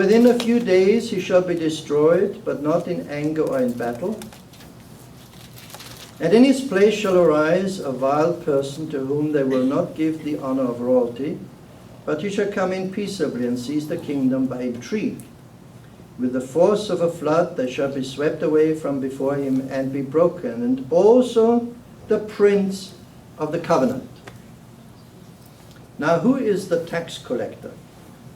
Within a few days he shall be destroyed, but not in anger or in battle. And in his place shall arise a vile person to whom they will not give the honor of royalty, but he shall come in peaceably and seize the kingdom by intrigue. With the force of a flood they shall be swept away from before him and be broken, and also the prince of the covenant. Now, who is the tax collector?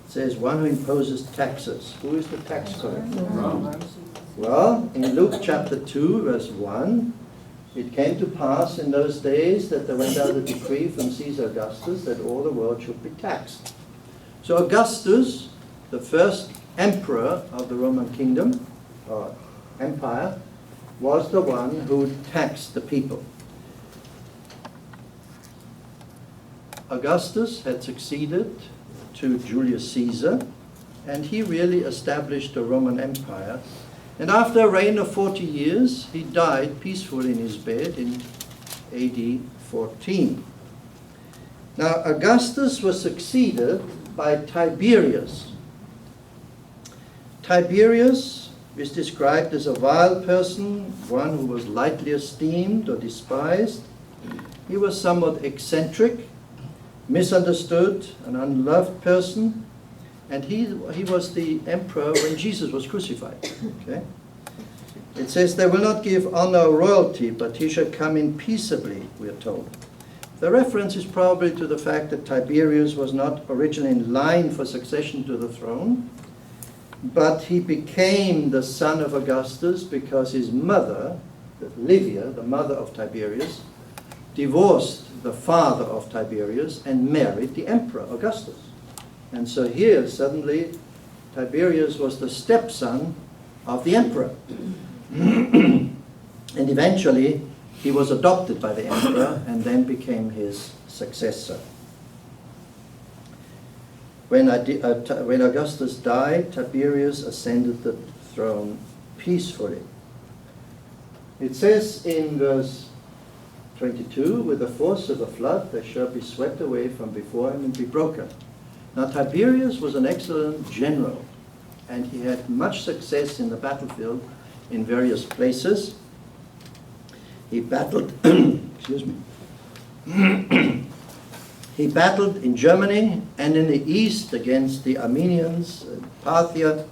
It says one who imposes taxes. Who is the tax collector? Well, in Luke chapter 2, verse 1, it came to pass in those days that there went out a decree from Caesar Augustus that all the world should be taxed. So Augustus, the first emperor of the Roman kingdom, or empire, was the one who taxed the people. Augustus had succeeded to Julius Caesar, and he really established the Roman Empire. And after a reign of 40 years, he died peacefully in his bed in AD 14. Now, Augustus was succeeded by Tiberius. Tiberius is described as a vile person, one who was lightly esteemed or despised. He was somewhat eccentric, misunderstood, an unloved person, and he was the emperor when Jesus was crucified. Okay? It says, they will not give honor or royalty, but he shall come in peaceably, we are told. The reference is probably to the fact that Tiberius was not originally in line for succession to the throne, but he became the son of Augustus because his mother, Livia, the mother of Tiberius, divorced the father of Tiberius and married the emperor, Augustus. And so here, suddenly, Tiberius was the stepson of the emperor. And eventually, he was adopted by the emperor and then became his successor. When Augustus died, Tiberius ascended the throne peacefully. It says in verse 22, with the force of a flood they shall be swept away from before him and be broken. Now Tiberius was an excellent general, and he had much success in the battlefield in various places. He battled, excuse me, he battled in Germany and in the east against the Armenians, Parthia.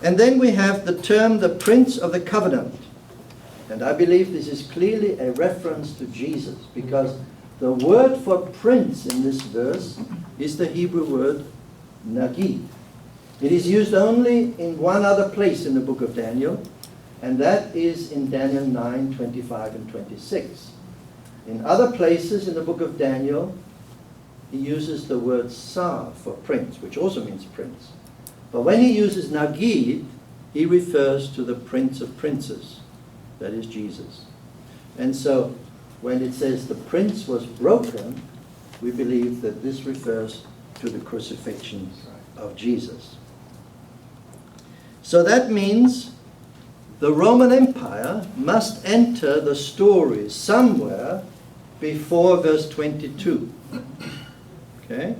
And then we have the term the Prince of the Covenant. And I believe this is clearly a reference to Jesus, because the word for prince in this verse is the Hebrew word nagid. It is used only in one other place in the book of Daniel, and that is in Daniel 9, 25 and 26. In other places in the book of Daniel, he uses the word sar for prince, which also means prince. But when he uses nagid, he refers to the Prince of Princes. That is Jesus. And so when it says the prince was broken, we believe that this refers to the crucifixion of Jesus. So that means the Roman Empire must enter the story somewhere before verse 22. Okay?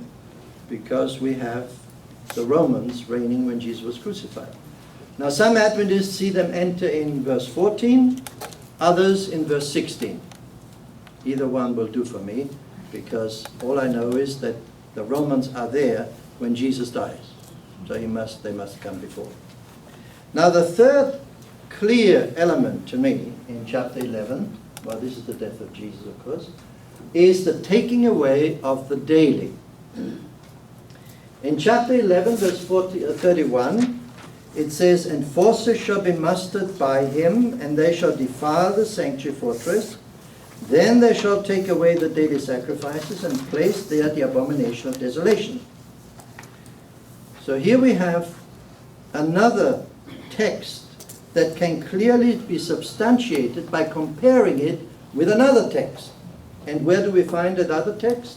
Because we have the Romans reigning when Jesus was crucified. Now some Adventists see them enter in verse 14, others in verse 16. Either one will do for me, because all I know is that the Romans are there when Jesus dies. So they must come before. Now the third clear element to me in chapter 11, well, this is the death of Jesus, of course, is the taking away of the daily. In chapter 11, verse 31, it says, enforcers shall be mustered by him, and they shall defile the sanctuary fortress. Then they shall take away the daily sacrifices and place there the abomination of desolation. So here we have another text that can clearly be substantiated by comparing it with another text. And where do we find that other text?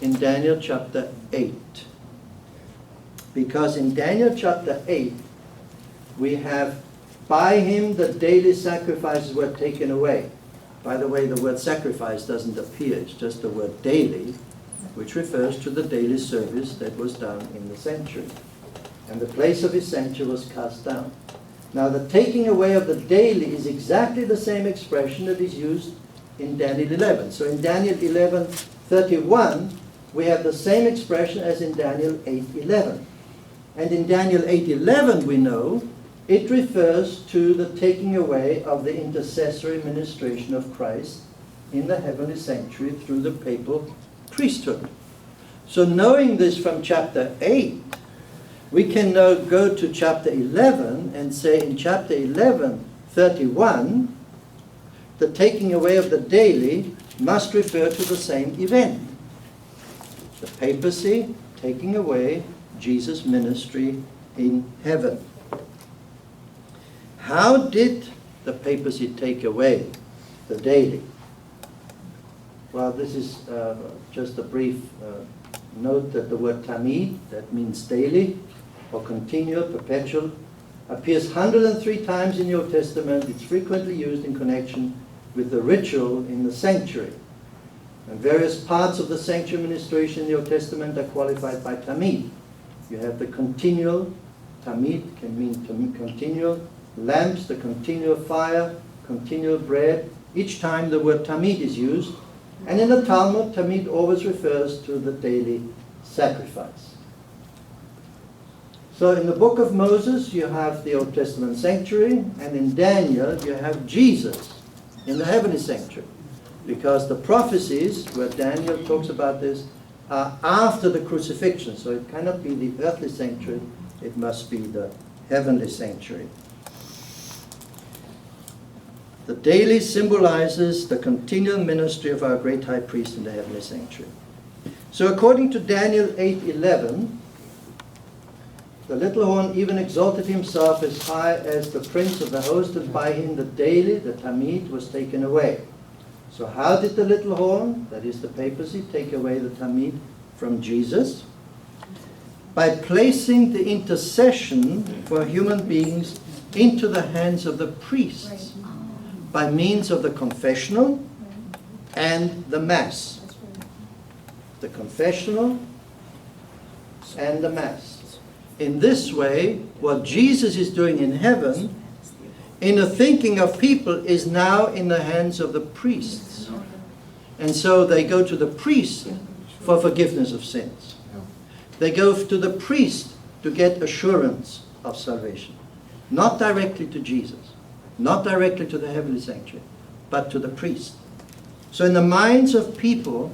In Daniel chapter 8. Because in Daniel chapter 8, we have, by him the daily sacrifices were taken away. By the way, the word sacrifice doesn't appear, it's just the word daily, which refers to the daily service that was done in the sanctuary. and the place of his sanctuary was cast down. Now the taking away of the daily is exactly the same expression that is used in Daniel 11. So in Daniel 11:31, we have the same expression as in Daniel 8:11. And in Daniel 8:11, we know, it refers to the taking away of the intercessory ministration of Christ in the heavenly sanctuary through the papal priesthood. So knowing this from chapter 8, we can now go to chapter 11 and say in chapter 11:31, the taking away of the daily must refer to the same event. The papacy taking away Jesus' ministry in heaven. How did the papacy take away the daily? Well, this is just a brief note that the word tamid, that means daily, or continual, perpetual, appears 103 times in the Old Testament. It's frequently used in connection with the ritual in the sanctuary. And various parts of the sanctuary ministration in the Old Testament are qualified by tamid. You have the continual, tamid can mean continual, lamps, the continual fire, continual bread. Each time the word tamid is used. And in the Talmud, tamid always refers to the daily sacrifice. So in the book of Moses, you have the Old Testament sanctuary, and in Daniel, you have Jesus in the heavenly sanctuary. Because the prophecies, where Daniel talks about this, are after the crucifixion. So it cannot be the earthly sanctuary, it must be the heavenly sanctuary. The daily symbolizes the continual ministry of our great high priest in the heavenly sanctuary. So according to Daniel 8:11, the little horn even exalted himself as high as the prince of the host, and by him the daily, the tamid, was taken away. So how did the little horn, that is the papacy, take away the tamid from Jesus? By placing the intercession for human beings into the hands of the priests by means of the confessional and the Mass. The confessional and the Mass. In this way, what Jesus is doing in heaven, in the thinking of people, is now in the hands of the priests. And so they go to the priest for forgiveness of sins. They go to the priest to get assurance of salvation. Not directly to Jesus. Not directly to the heavenly sanctuary, but to the priest. So in the minds of people,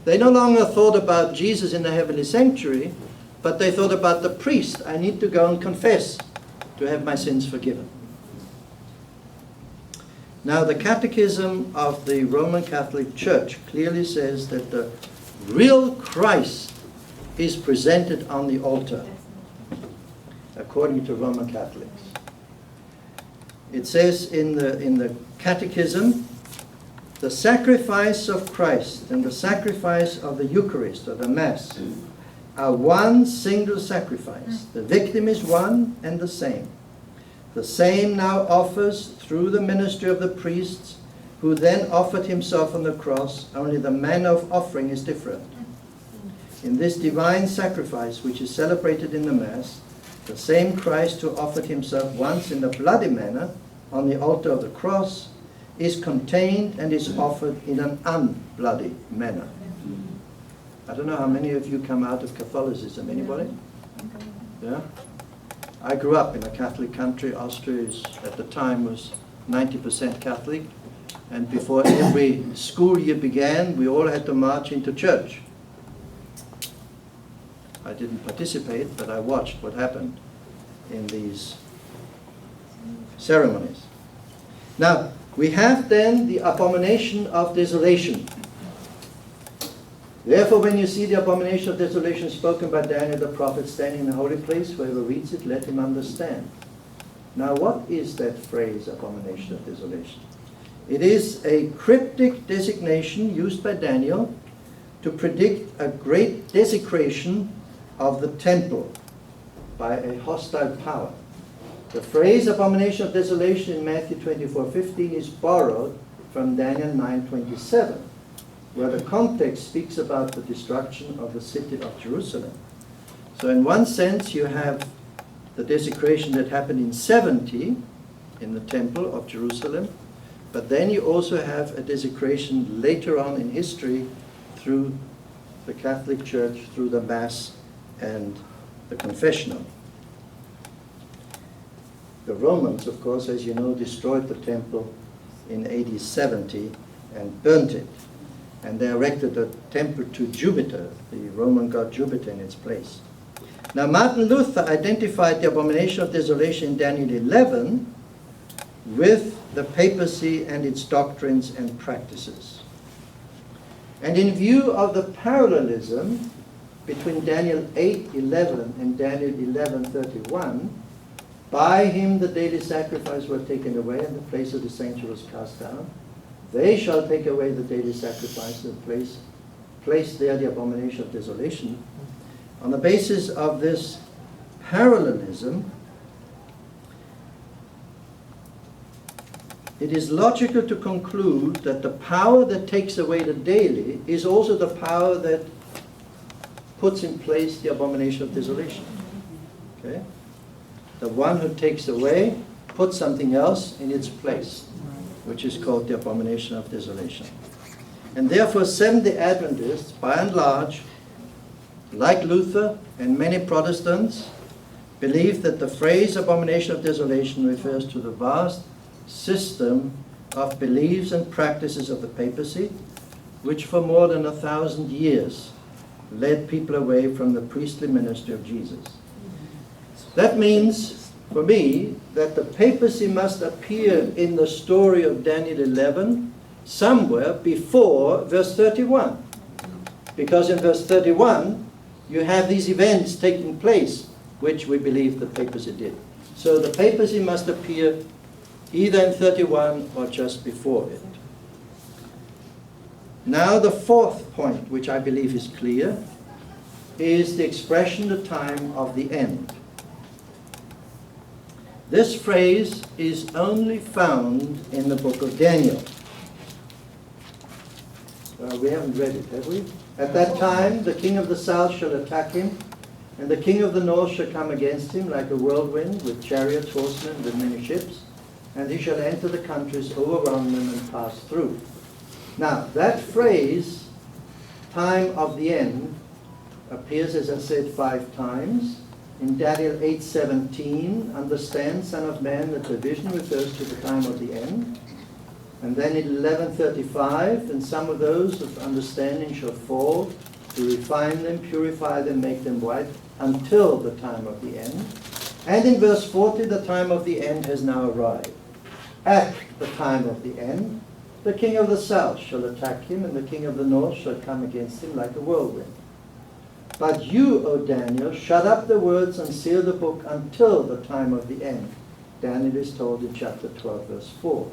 they no longer thought about Jesus in the heavenly sanctuary, but they thought about the priest. I need to go and confess to have my sins forgiven. Now the Catechism of the Roman Catholic Church clearly says that the real Christ is presented on the altar, according to Roman Catholics. It says in the Catechism, the sacrifice of Christ and the sacrifice of the Eucharist or the Mass are one single sacrifice. The victim is one and the same. The same now offers through the ministry of the priests, who then offered himself on the cross, only the manner of offering is different. In this divine sacrifice, which is celebrated in the Mass, the same Christ who offered himself once in the bloody manner on the altar of the cross is contained and is offered in an unbloody manner. I don't know how many of you come out of Catholicism. Anybody? Yeah? I grew up in a Catholic country. Austria at the time was 90% Catholic. And before every school year began, we all had to march into church. I didn't participate, but I watched what happened in these ceremonies. Now, we have then the abomination of desolation. Therefore, when you see the abomination of desolation spoken by Daniel the prophet standing in the holy place, whoever reads it, let him understand. Now, what is that phrase, abomination of desolation? It is a cryptic designation used by Daniel to predict a great desecration of the temple by a hostile power. The phrase abomination of desolation in Matthew 24:15 is borrowed from Daniel 9:27, where the context speaks about the destruction of the city of Jerusalem. So in one sense you have the desecration that happened in 70 in the Temple of Jerusalem, but then you also have a desecration later on in history through the Catholic Church, through the Mass and the confessional. The Romans, of course, as you know, destroyed the temple in AD 70 and burnt it. And they erected a temple to Jupiter, the Roman god Jupiter, in its place. Now, Martin Luther identified the abomination of desolation in Daniel 11 with the papacy and its doctrines and practices. And in view of the parallelism between Daniel 8:11 and Daniel 11:31, by him the daily sacrifice were taken away, and the place of the sanctuary was cast down. They shall take away the daily sacrifice and place there the abomination of desolation. On the basis of this parallelism, it is logical to conclude that the power that takes away the daily is also the power that puts in place the abomination of desolation. Okay? The one who takes away puts something else in its place, which is called the abomination of desolation. And therefore, Seventh-day Adventists, by and large, like Luther and many Protestants, believe that the phrase abomination of desolation refers to the vast system of beliefs and practices of the papacy, which for more than 1,000 years led people away from the priestly ministry of Jesus. That means, for me, that the papacy must appear in the story of Daniel 11 somewhere before verse 31. Because in verse 31, you have these events taking place, which we believe the papacy did. So the papacy must appear either in 31 or just before it. Now the fourth point, which I believe is clear, is the expression, the time of the end. This phrase is only found in the book of Daniel. Well, we haven't read it, have we? At that time, the king of the south shall attack him, and the king of the north shall come against him like a whirlwind, with chariots, horsemen, with many ships, and he shall enter the countries, overrun them, and pass through. Now, that phrase, time of the end, appears, as I said, 5 times. In Daniel 8:17, understand, Son of Man, that the vision refers to the time of the end. And then in 11:35, and some of those of understanding shall fall, to refine them, purify them, make them white, until the time of the end. And in verse 40, the time of the end has now arrived. At the time of the end, the king of the south shall attack him, and the king of the north shall come against him like a whirlwind. But you, O Daniel, shut up the words and seal the book until the time of the end. Daniel is told in chapter 12, verse 4.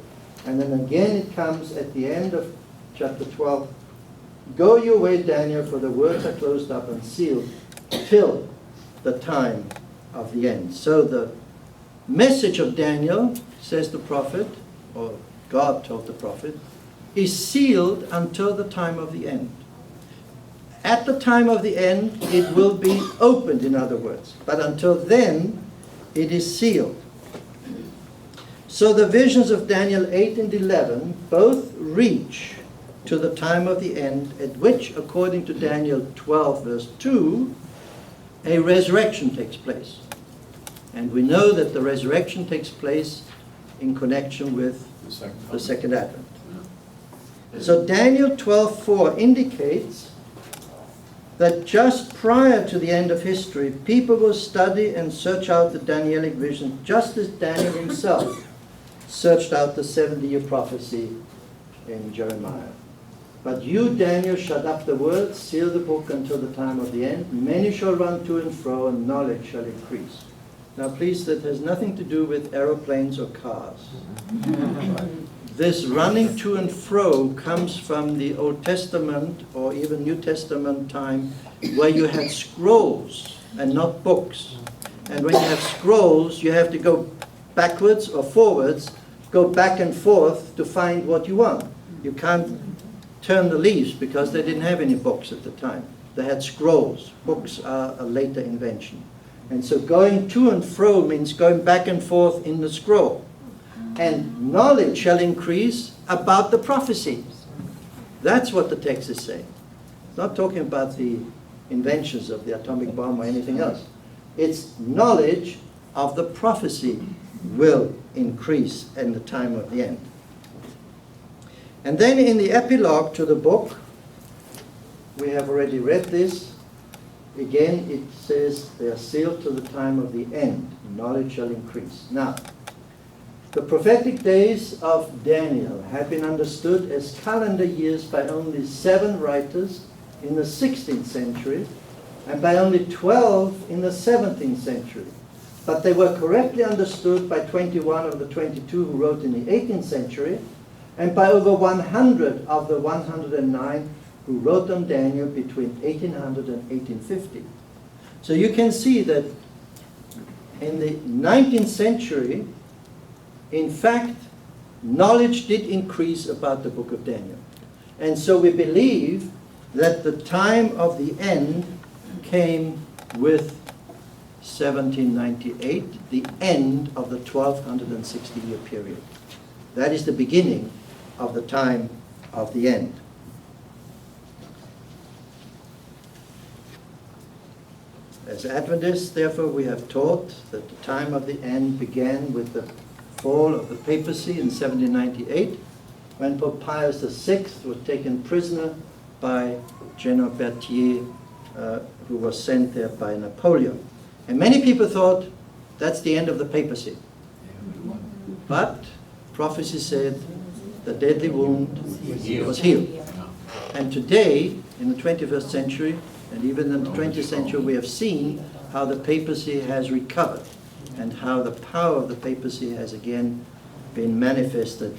And then again it comes at the end of chapter 12. Go your way, Daniel, for the words are closed up and sealed till the time of the end. So the message of Daniel, says the prophet, or God told the prophet, is sealed until the time of the end. At the time of the end, it will be opened, in other words. But until then, it is sealed. So the visions of Daniel 8 and 11 both reach to the time of the end, at which, according to Daniel 12, verse 2, a resurrection takes place. And we know that the resurrection takes place in connection with the second advent. So Daniel 12:4 indicates that just prior to the end of history, people will study and search out the Danielic vision, just as Daniel himself searched out the 70-year prophecy in Jeremiah. But you, Daniel, shut up the words, seal the book until the time of the end. Many shall run to and fro, and knowledge shall increase. Now please, that has nothing to do with aeroplanes or cars. This running to and fro comes from the Old Testament or even New Testament time, where you had scrolls and not books. And when you have scrolls, you have to go backwards or forwards, go back and forth to find what you want. You can't turn the leaves because they didn't have any books at the time. They had scrolls. Books are a later invention. And so going to and fro means going back and forth in the scroll. And knowledge shall increase about the prophecy. That's what the text is saying. It's not talking about the inventions of the atomic bomb or anything else. It's knowledge of the prophecy will increase in the time of the end. And then in the epilogue to the book, we have already read this. Again, it says they are sealed to the time of the end. Knowledge shall increase. Now, the prophetic days of Daniel have been understood as calendar years by only 7 writers in the 16th century and by only 12 in the 17th century. But they were correctly understood by 21 of the 22 who wrote in the 18th century and by over 100 of the 109 who wrote on Daniel between 1800 and 1850. So you can see that in the 19th century, in fact, knowledge did increase about the book of Daniel. And so we believe that the time of the end came with 1798, the end of the 1260-year period. That is the beginning of the time of the end. As Adventists, therefore, we have taught that the time of the end began with the fall of the papacy in 1798, when Pope Pius VI was taken prisoner by General Berthier, who was sent there by Napoleon. And many people thought that's the end of the papacy. But prophecy said the deadly wound was healed. And today, in the 21st century, and even in the 20th century, we have seen how the papacy has recovered and how the power of the papacy has again been manifested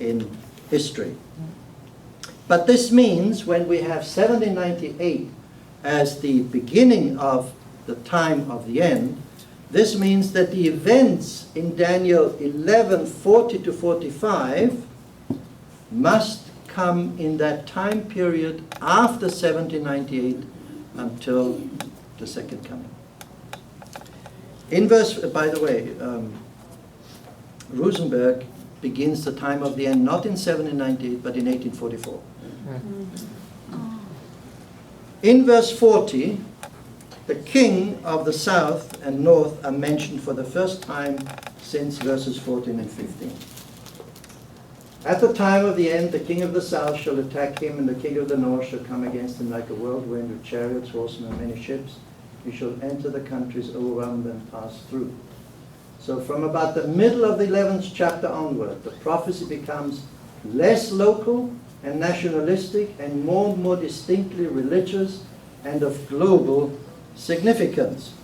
in history. But this means when we have 1798 as the beginning of the time of the end, this means that the events in Daniel 11:40 to 45 must come in that time period after 1798 until the second coming. In verse, by the way, Rosenberg begins the time of the end not in 1798 but in 1844. In verse 40, the king of the south and north are mentioned for the first time since verses 14 and 15. At the time of the end, the king of the south shall attack him, and the king of the north shall come against him like a whirlwind with chariots, horsemen, and many ships. He shall enter the countries, overwhelm them, pass through. So from about the middle of the 11th chapter onward, the prophecy becomes less local and nationalistic and more distinctly religious and of global significance.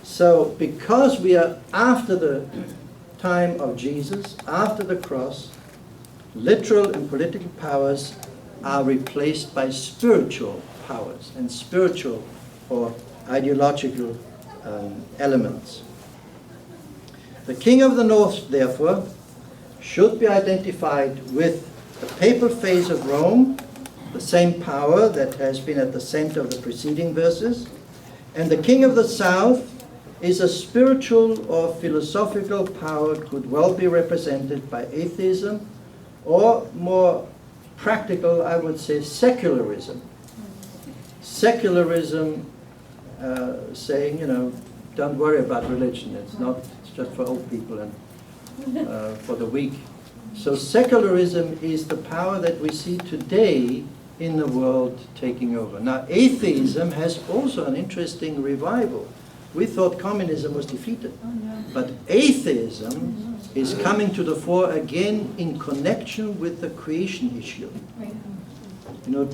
So because we are after the time of Jesus, after the cross, literal and political powers are replaced by spiritual powers and spiritual or ideological elements. The king of the north, therefore, should be identified with the papal phase of Rome, the same power that has been at the center of the preceding verses, and the king of the south is a spiritual or philosophical power, could well be represented by atheism, or more practical, I would say, secularism. Secularism saying, don't worry about religion. It's just for old people and for the weak. So secularism is the power that we see today in the world taking over. Now, atheism has also an interesting revival. We thought communism was defeated. But atheism is coming to the fore again in connection with the creation issue.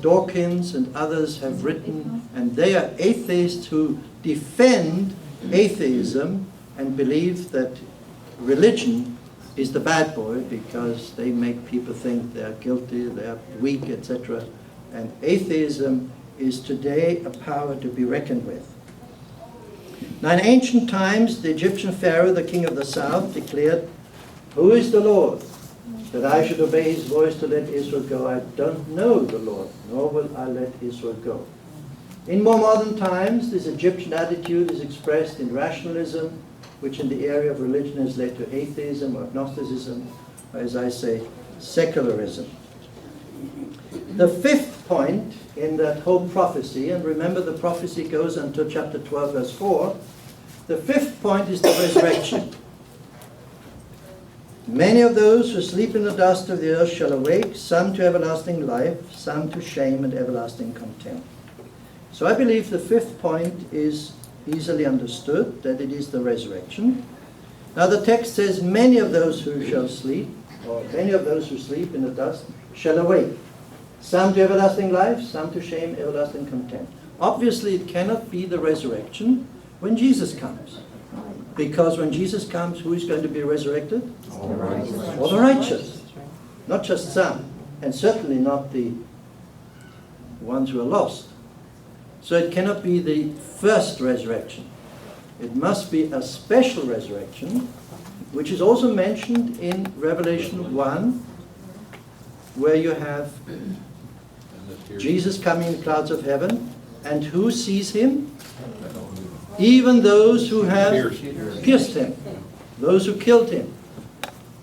Dawkins and others have written, and they are atheists who defend atheism and believe that religion is the bad boy because they make people think they're guilty, they're weak, etc. And atheism is today a power to be reckoned with. Now in ancient times, the Egyptian Pharaoh, the king of the south, declared, "Who is the Lord, that I should obey his voice to let Israel go? I don't know the Lord, nor will I let Israel go." In more modern times, this Egyptian attitude is expressed in rationalism, which in the area of religion has led to atheism or agnosticism, or as I say, secularism. The fifth point in that whole prophecy, and remember the prophecy goes until chapter 12, verse 4, the fifth point is the resurrection. Many of those who sleep in the dust of the earth shall awake, some to everlasting life, some to shame and everlasting contempt. So I believe the fifth point is easily understood, that it is the resurrection. Now the text says, many of those who shall sleep, or many of those who sleep in the dust, shall awake. Some to everlasting life, some to shame, everlasting contempt. Obviously it cannot be the resurrection when Jesus comes. Because when Jesus comes, who is going to be resurrected? All the righteous. All the righteous. Not just some, and certainly not the ones who are lost. So it cannot be the first resurrection. It must be a special resurrection, which is also mentioned in Revelation 1, where you have Jesus coming in the clouds of heaven, and who sees him? Even those who have pierced him, those who killed him.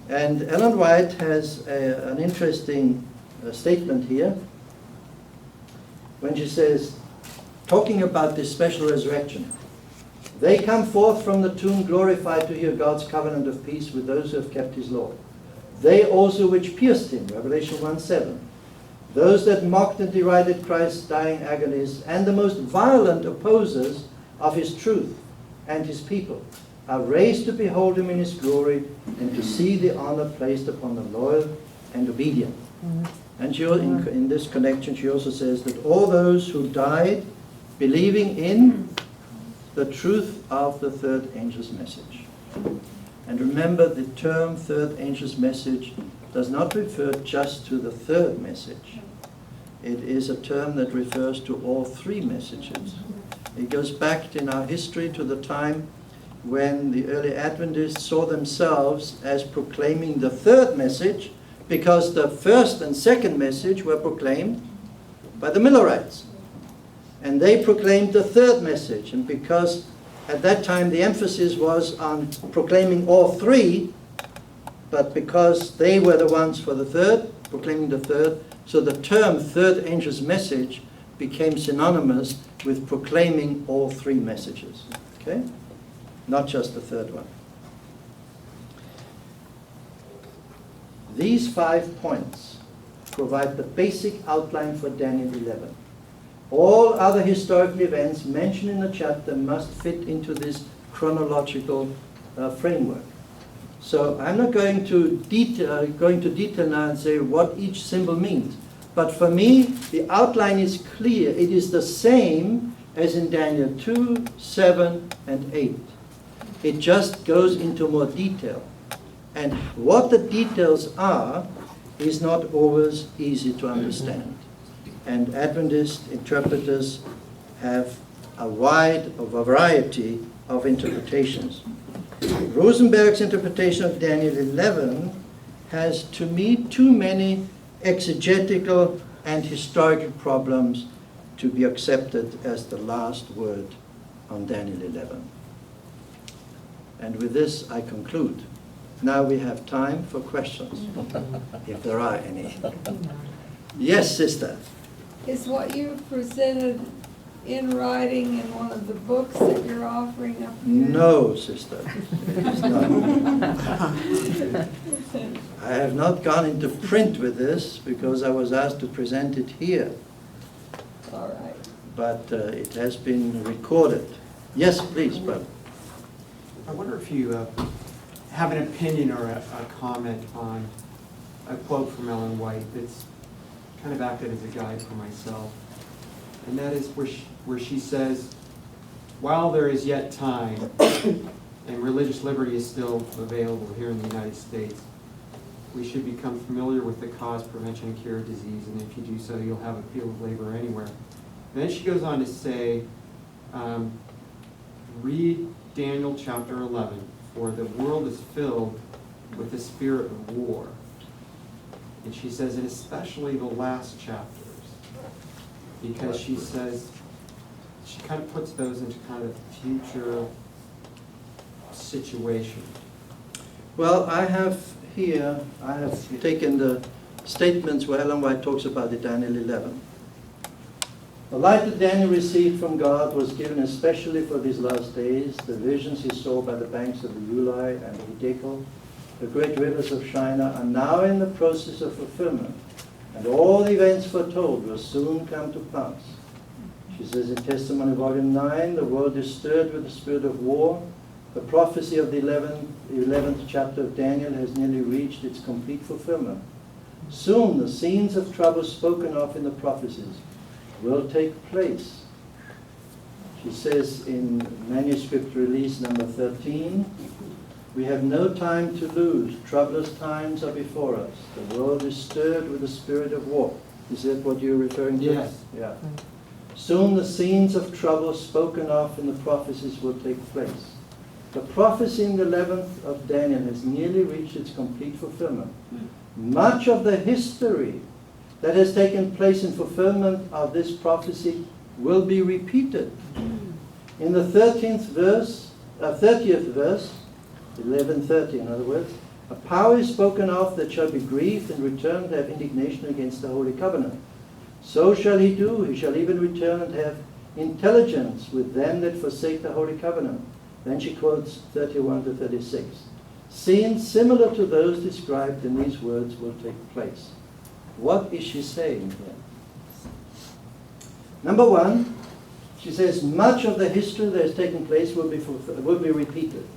And Ellen White has an interesting statement here when she says, talking about this special resurrection, they come forth from the tomb glorified to hear God's covenant of peace with those who have kept his law. They also which pierced him, Revelation 1:7. Those that mocked and derided Christ's dying agonies, and the most violent opposers of his truth and his people, are raised to behold him in his glory and to see the honor placed upon the loyal and obedient. And she, in this connection, she also says that all those who died believing in the truth of the third angel's message. And remember, the term third angel's message does not refer just to the third message. It is a term that refers to all three messages. It goes back in our history to the time when the early Adventists saw themselves as proclaiming the third message, because the first and second message were proclaimed by the Millerites. And they proclaimed the third message. And because at that time the emphasis was on proclaiming all three, but because they were the ones for the third, proclaiming the third, so the term third angel's message became synonymous with proclaiming all three messages. Okay? Not just the third one. These 5 points provide the basic outline for Daniel 11. All other historical events mentioned in the chapter must fit into this chronological framework. So I'm not going to detail now and say what each symbol means. But for me, the outline is clear. It is the same as in Daniel 2, 7, and 8. It just goes into more detail. And what the details are is not always easy to understand. And Adventist interpreters have a variety of interpretations. Rosenberg's interpretation of Daniel 11 has, to me, too many exegetical and historical problems to be accepted as the last word on Daniel 11. And with this, I conclude. Now we have time for questions, if there are any. Yes, sister. Is what you presented in writing in one of the books that you're offering up here? No, sister. It is not. I have not gone into print with this because I was asked to present it here. All right. But it has been recorded. Yes, please, brother. I wonder if you have an opinion or a comment on a quote from Ellen White that's kind of acted as a guide for myself. And that is where she says, while there is yet time and religious liberty is still available here in the United States, we should become familiar with the cause, prevention, and cure of disease, and if you do so, you'll have a field of labor anywhere. And then she goes on to say, read Daniel chapter 11, for the world is filled with the spirit of war. And she says, and especially the last chapters, because she says, she kind of puts those into kind of future situation. Well, I have taken the statements where Ellen White talks about the Daniel 11. The light that Daniel received from God was given especially for these last days. The visions he saw by the banks of the Ulai and the Hiddekel, the great rivers of Shinar, are now in the process of fulfillment, and all the events foretold will soon come to pass. She says in Testimony Volume 9, the world is stirred with the spirit of war. The prophecy of the 11th chapter of Daniel has nearly reached its complete fulfillment. Soon the scenes of trouble spoken of in the prophecies will take place. She says in Manuscript Release number 13, we have no time to lose. Troublous times are before us. The world is stirred with the spirit of war. Is that what you're referring to? Yes. Yeah. Soon the scenes of trouble spoken of in the prophecies will take place. The prophecy in the 11th of Daniel has nearly reached its complete fulfillment. Much of the history that has taken place in fulfillment of this prophecy will be repeated. In the 30th verse, 11:30 in other words, a power is spoken of that shall be grieved and return to have indignation against the Holy Covenant. So shall he do, he shall even return and have intelligence with them that forsake the Holy Covenant. Then she quotes 31 to 36. Scenes similar to those described in these words will take place. What is she saying here? Number one, she says much of the history that has taken place will be repeated.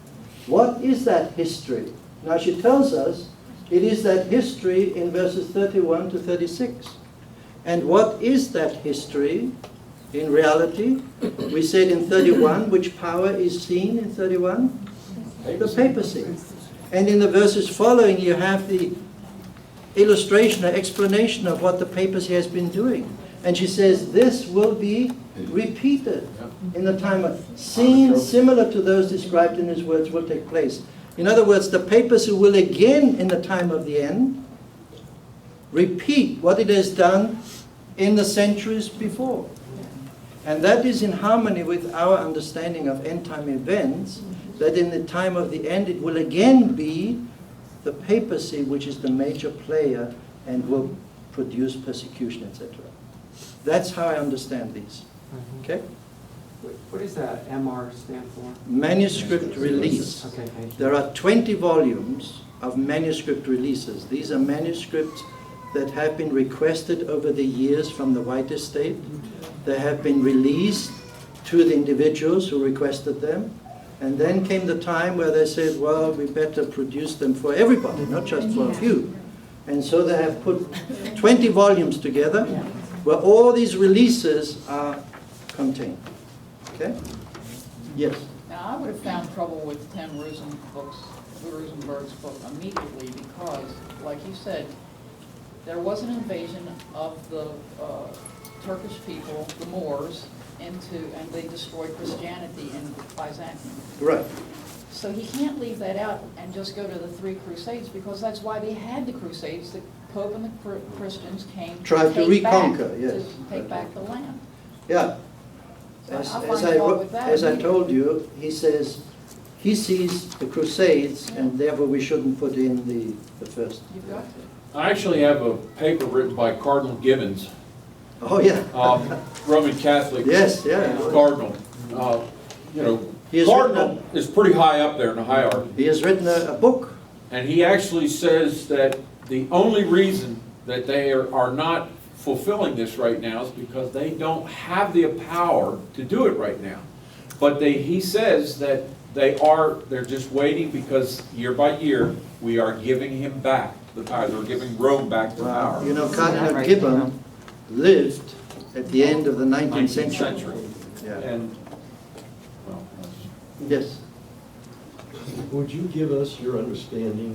What is that history? Now she tells us it is that history in verses 31 to 36. And what is that history in reality? We said in 31, which power is seen in 31? The papacy. And in the verses following, you have the illustration or explanation of what the papacy has been doing. And she says this will be repeated in the time of scenes similar to those described in his words will take place. In other words, the papacy will again in the time of the end repeat what it has done in the centuries before. And that is in harmony with our understanding of end time events, that in the time of the end it will again be the papacy which is the major player and will produce persecution, etc. That's how I understand these. Okay? What does that MR stand for? Manuscript Release. Okay, thank you. There are 20 volumes of manuscript releases. These are manuscripts that have been requested over the years from the White Estate. They have been released to the individuals who requested them. And then came the time where they said, well, we better produce them for everybody, not just for a few. And so they have put 20 volumes together where all these releases are contained. Okay? Yes? Now, I would have found trouble with Tim Rosenberg's book immediately because, like you said, there was an invasion of the Turkish people, the Moors, and they destroyed Christianity in Byzantium. Right. So he can't leave that out and just go to the three Crusades because that's why they had the Crusades. The Pope and the Christians came Tried to reconquer, yes. to take back the land. Yeah. So As I find fault with that. I told you, he says he sees the Crusades and therefore we shouldn't put in the first. You've got to. I actually have a paper written by Cardinal Gibbons, Oh, yeah. Roman Catholic Yes, yeah. cardinal. He has Cardinal is pretty high up there in the hierarchy. He has written a book. And he actually says that the only reason that they are not fulfilling this right now is because they don't have the power to do it right now. But he says that they're just waiting because year by year we are giving him back the power. They're giving Rome back the power. You know, Cardinal Gibbon lived at the end of the 19th century. Yeah. And, well, Yes. Would you give us your understanding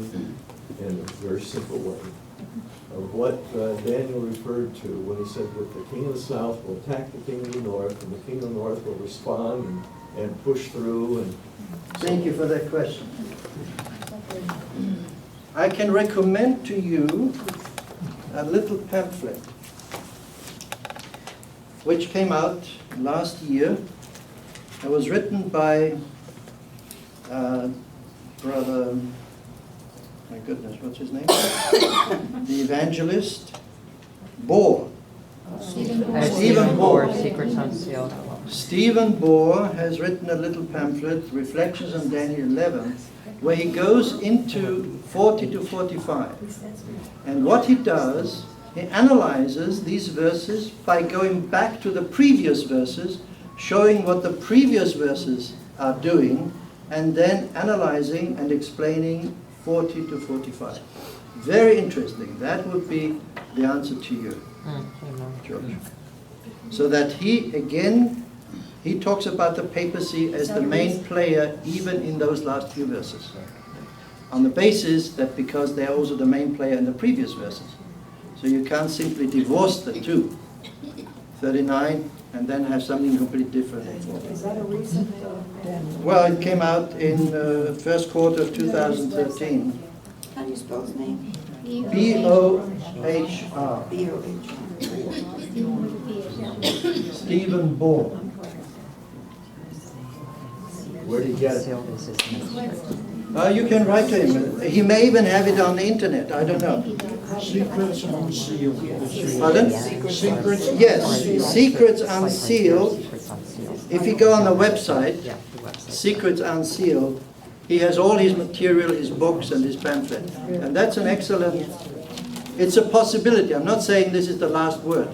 in a very simple way of what Daniel referred to when he said that the king of the south will attack the king of the north and the king of the north will respond and push through? And Thank you for that question. I can recommend to you a little pamphlet which came out last year. It was written by Brother, my goodness, what's his name? The evangelist, Bohr. Stephen Bohr. Secrets Unsealed. Stephen Bohr has written a little pamphlet, Reflections on Daniel 11, where he goes into 40 to 45. And what he does, he analyzes these verses by going back to the previous verses, showing what the previous verses are doing, and then analyzing and explaining 40 to 45. Very interesting. That would be the answer to you, George. So that he talks about the papacy as the main player even in those last few verses, on the basis that because they are also the main player in the previous verses. So you can't simply divorce the two, 39, and then have something completely different. Is that a recent? Well, it came out in first quarter of 2013. How do you spell his name? B-O-H-R. B-O-H. Stephen Bohr. Where did you get it? Sealed is his ministry. You can write to him. He may even have it on the internet. I don't know. Secrets Unsealed. Pardon? Secrets. Yes, Secrets Unsealed. Secrets Unsealed. If you go on the website, Yeah, the website. Secrets Unsealed, he has all his material, his books and his pamphlet. And that's an excellent, it's a possibility. I'm not saying this is the last word,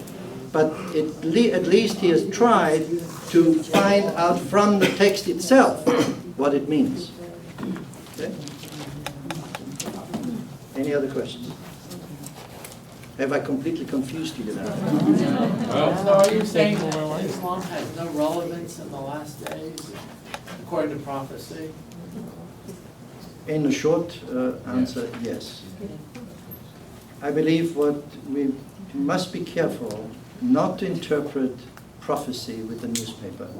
but at least he has tried to find out from the text itself what it means. Okay? Any other questions? Have I completely confused you now? So are you saying that Islam has no relevance in the last days, according to prophecy? In a short answer, yes. I believe what we must be careful not to interpret prophecy with the newspaper.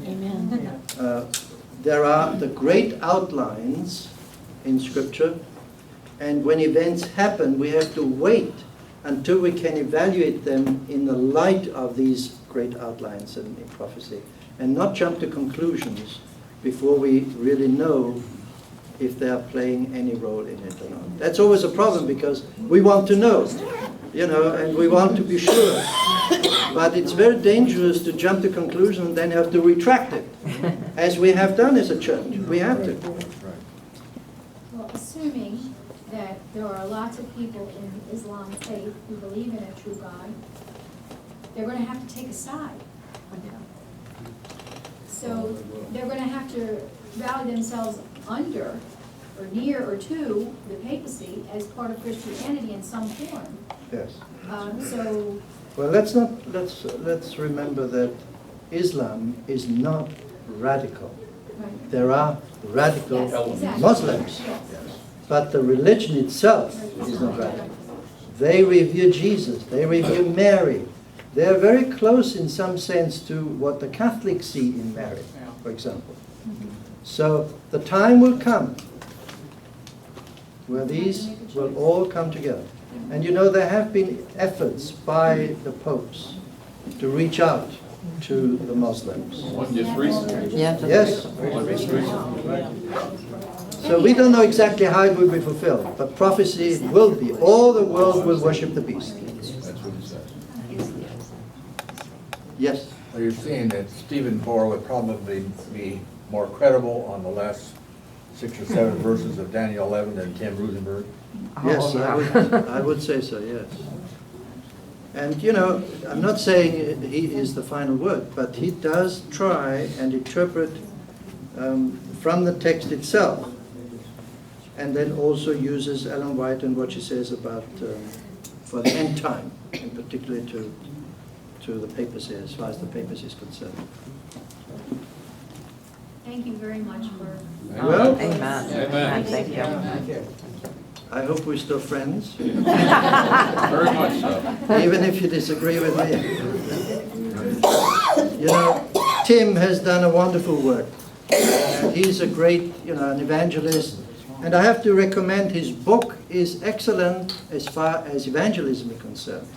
Amen. There are the great outlines in Scripture, and when events happen, we have to wait until we can evaluate them in the light of these great outlines in prophecy, and not jump to conclusions before we really know if they are playing any role in it or not. That's always a problem because we want to know, and we want to be sure. But it's very dangerous to jump to conclusions and then have to retract it, as we have done as a church. We have to. Well, assuming that there are lots of people in the Islam faith who believe in a true God, they're going to have to take a side. So they're going to have to rally themselves under or near or to the papacy as part of Christianity in some form. Yes. So Well, let's remember that Islam is not radical. right. There are radical Yes, exactly. Muslims, Yes. but the religion itself is not radical. They revere Jesus. They revere Mary. They are very close in some sense to what the Catholics see in Mary, for example. So the time will come where these will all come together. And there have been efforts by the popes to reach out to the Muslims. One just recently. Yeah. Yes. One just recently. So we don't know exactly how it will be fulfilled, but prophecy it will be. All the world will worship the beast. That's what it says. Yes. Are you saying that Stephen Bohr would probably be more credible on the last 6 or 7 verses of Daniel 11 than Tim Rosenberg? Yes, I would say so, yes. And I'm not saying he is the final word, but he does try and interpret from the text itself, and then also uses Ellen White and what she says about for the end time, and particularly to the papacy, as far as the papacy is concerned. Thank you very much for. Well, Amen. Amen. Thank you. I hope we're still friends, Very much so. even if you disagree with me. Tim has done a wonderful work. And he's a great, an evangelist. And I have to recommend his book is excellent as far as evangelism is concerned.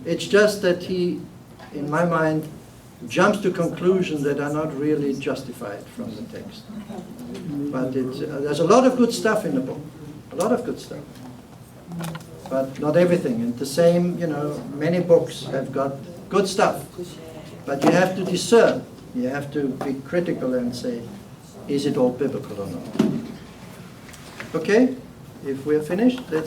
It's just that he in my mind, jumps to conclusions that are not really justified from the text. But there's a lot of good stuff in the book, a lot of good stuff. But not everything. And the same, many books have got good stuff. But you have to discern. You have to be critical and say, is it all biblical or not? Okay, if we're finished, let's